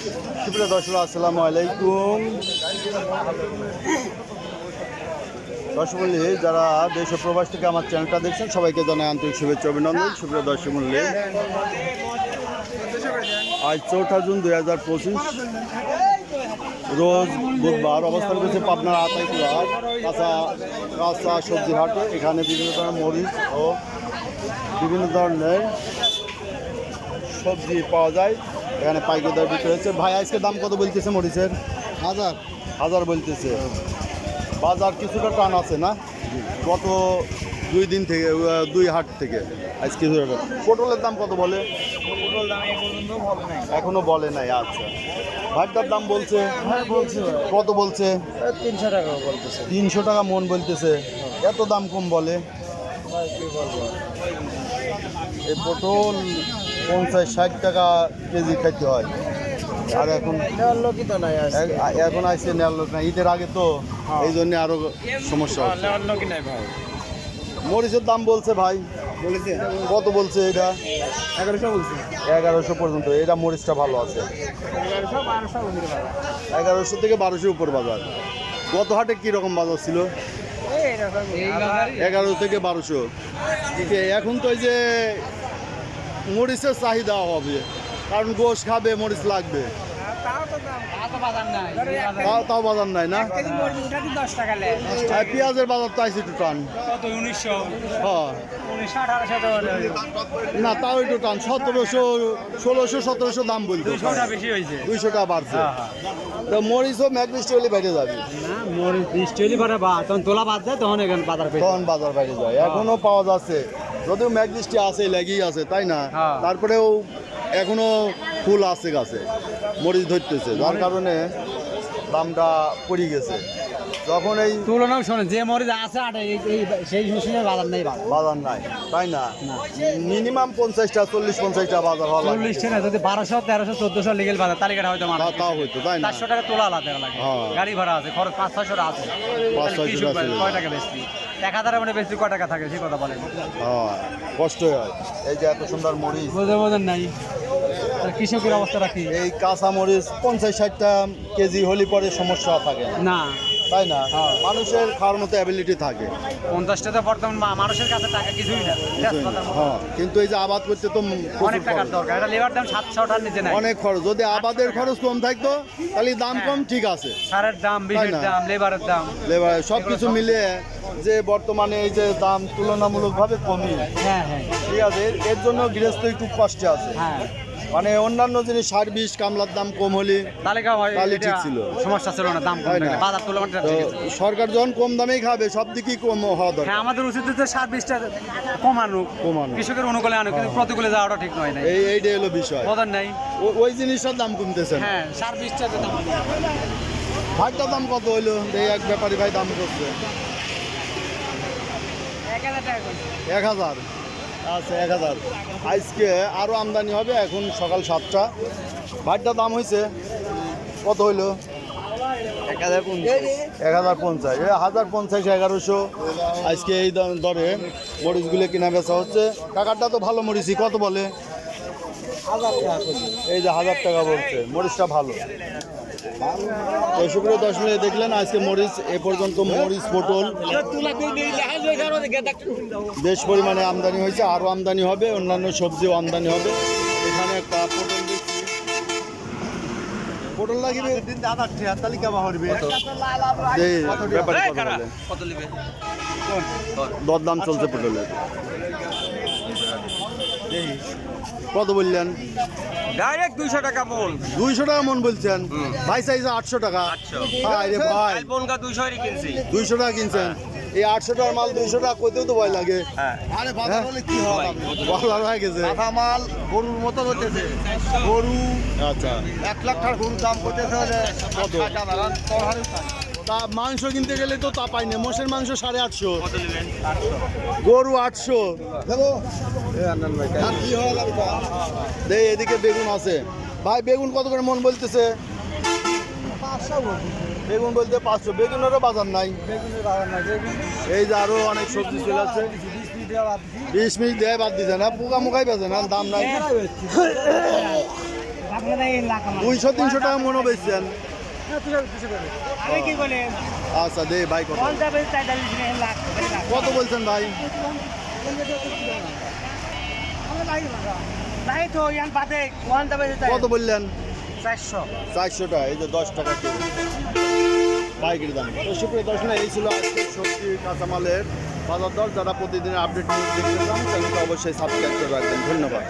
সুপ্রিয় দর্শক আসসালামু আলাইকুম। দর্শক মূল্য যারা দেশ ও প্রবাস থেকে আমার চ্যানেলটা দেখছেন সবাইকে জানাই আন্তরিক শুভেচ্ছা অভিনন্দন। সুপ্রিয় দর্শক মূল্য আজ 4 জুন 2025 রোজ বুধবার অবস্থান করছে পাবনার আতাইকুলা কাঁচা সবজি হাটে। এখানে বিভিন্ন ধরনের মরিচ ও বিভিন্ন ধরনের সবজি পাওয়া যায়। এখানে পাইকারি দর বিক্রি হচ্ছে। ভাই আজকে দাম কত বলতেছে মরিচের? 1000 বলতেছে। বাজার কিছুটা টান আছে না গত 2 দিন থেকে, 2 হাট থেকে আজ কিছুটা। পটলের দাম কত বলে? এখনো বলে নাই। আচ্ছা, ভাতটার দাম বলছে কত বলছে? 300 টাকা বলতেছে। 300 টাকা মন বলতেছে। এত দাম কম বলে। এই পটল 50-60 টাকা কেজি খাইতে হয়। আর এখন লোকই তো নাই এখন আসছে নেওয়ার লোক না, ঈদের আগে তো এই জন্য আরো সমস্যা হচ্ছে। লোকই নাই ভাই। মরিচের দাম বলছে ভাই, বলেছে কত বলছে? এটা 1100 বলছে। 1100 পর্যন্ত। এটা মরিচটা ভালো আছে। 1100 থেকে 1200 উপর বাজার। গত হাটে কীরকম বাজার ছিল? 11 থেকে 1200। এখন তো এই যে মরিচের চাহিদা হবে, কারণ গোশ খাবে, মরিচ লাগবে। তাও বাজার নাই না। আর পেঁয়াজের বাজার তো আইসি একটু টান। হ্যাঁ না, তাও একটু টান। 1700, 1600, 1700 দাম বলতে 200 টাকা বাড়ছে। তো মরিচও ম্যাগ বৃষ্টি হলে বাইরে যাবে। তখন বাজার বাইরে যায়। এখনো পাওয়া যাচ্ছে, যদিও ম্যাগ বৃষ্টি আছে, লেগেই আছে, তাই না? তারপরেও এখনো ফুল আছে গাছে, মরিচ ধরতেছে, যার কারণে দামটা পড়ে গেছে। যখন এই তুলনাও শোনে যে মরিচ আছে সেই মেশিনের বাজার নেই, বাজার নাই, তাই না? মিনিমাম 50টা 40-50টা বাজার হওয়া লাগে। 40 না, যদি 1200, 1300, 1400 লিগেল বাজার তালিকাটা হয়তো তাও হইতো, তাই না? 400 টাকা তোলা আলাদা লাগে। গাড়ি ভাড়া আছে, খরচ 500-600 টাকা আছে। 500-600 টাকা কয় টাকা বেশি? 1000 মানে বেশি কয় টাকা থাকে সেই কথা বলেন। হ্যাঁ, কষ্ট হয়। এই যে এত সুন্দর মরিচ, বোঝেন নাই কৃষকের অবস্থা রাখি। এই কাঁচা মরিচ 50-60টা কেজি হলে পরে সমস্যা থাকে না, তাই না? মানুষের খাওয়ার মতো অ্যাবিলিটি থাকে। 50টা তো বর্তমান মানুষের কাছে টাকা কিছুই না। হ্যাঁ, কিন্তু এই যে আবাদ করতে তো অনেক টাকার দরকার। এটা লেবার দাম 700 টাকার নিচে নাই। অনেক খরচ। যদি আবাদের খরচ কম থাকতো তাহলে দাম কম, ঠিক আছে। সারের দাম, বীজের দাম, লেবারের দাম, লেবার সব কিছু মিলিয়ে যে বর্তমানে এই যে দাম তুলনামূলকভাবে কমই। হ্যাঁ, ঠিক আছে। এর জন্য গৃহস্থ একটু কষ্টে আছে। হ্যাঁ, মানে অন্যান্য জিনিস সার, বিষ, কামলার দাম কম হলে তাহলে ঠিক ছিল, সমস্যা ছিল না। দাম কম থাকলে বাজার তুলনাটা ঠিক আছে। সরকার যখন কম দামেই খাবে, সব দিকেই কম হওয়া দরকার। হ্যাঁ, আমাদের উচিত যে সার বীজটা কমানো, কৃষকের অনুকূলে আনো, কিন্তু প্রতিকূলে যাওয়াটা ঠিক নয়। না এইটাই হলো বিষয়। বাজার নাই, ওই জিনিসটার দাম কমতেছে। হ্যাঁ, সার বীজটা দাম। ভাইটার দাম কত হইলো? এই এক ব্যাপারী ভাই দাম করছে 1000। আচ্ছা, 1000। আজকে আরও আমদানি হবে, এখন সকাল 7টা। ভাইটার দাম হয়েছে কত হইলো? 1050। 1050, 1100। আজকে এই দরে মরিচগুলো কিনা বেচা হচ্ছে। কাকারটা তো ভালো মরিচই, কত বলে? এই যে 1000 টাকা বলছে। মরিচটা ভালো। তো সুপ্রিয় দর্শক দেখলেন আজকে মরিচ এ পর্যন্ত। মরিচ, পটল বেশ পরিমাণে আমদানি হয়েছে, আরও আমদানি হবে, অন্যান্য সবজিও আমদানি হবে। এখানে একটা পটল লাগিবে তালিকা বাহরবে। দরদাম চলছে পটলের। কত বললেন? ডাইরেক্ট 200 টাকা মন। 200 টাকা মন বলছেন? ভাই চাইছে 800 টাকা। ভাই 200 টাকা কিনছেন। এই 800 টাকার মাল 200 টাকা কইতেও তো ভয় লাগে। আরে বাজার হলে কি হবে? বাজার হয়ে গেছে। কাঁচা মাল গরুর মতো হতেছে। গরু, আচ্ছা, 1 লাখ টাকার গরুর দাম করতেছে কত? তা মাংস কিনতে গেলে তো তা পাই না। মোষের মাংস 850, গরু 800। এদিকে বেগুন আছে। ভাই বেগুন কত করে মন বলতেছে? বেগুন বলতে 500। বেগুনেরও বাজার নাই। এই যে আরো অনেক সবজি চলে আছে। 20 মিনিট দেয় বাদ দিছে না, পোকা মুখাই বেছে না, দাম নাই। 200-300 টাকা মনে বেচছেন। আমি কি বলে আচ্ছা দে ভাই কত লাখ কত বলছেন ভাই? তাই তো ইয়ান বাদে ওয়ান যাবে কত বললেন? 400 400 টাকা, এই যে 10 টাকা কিলো পাইকারি দাম। তো সুপ্রিয় দর্শক, এই ছিল আজকে সবজি কাঁচামালের বাজার দর। যারা প্রতিদিনের আপডেট নিউজ দেখতে চান চ্যানেলটা অবশ্যই সাবস্ক্রাইব করে রাখবেন। ধন্যবাদ।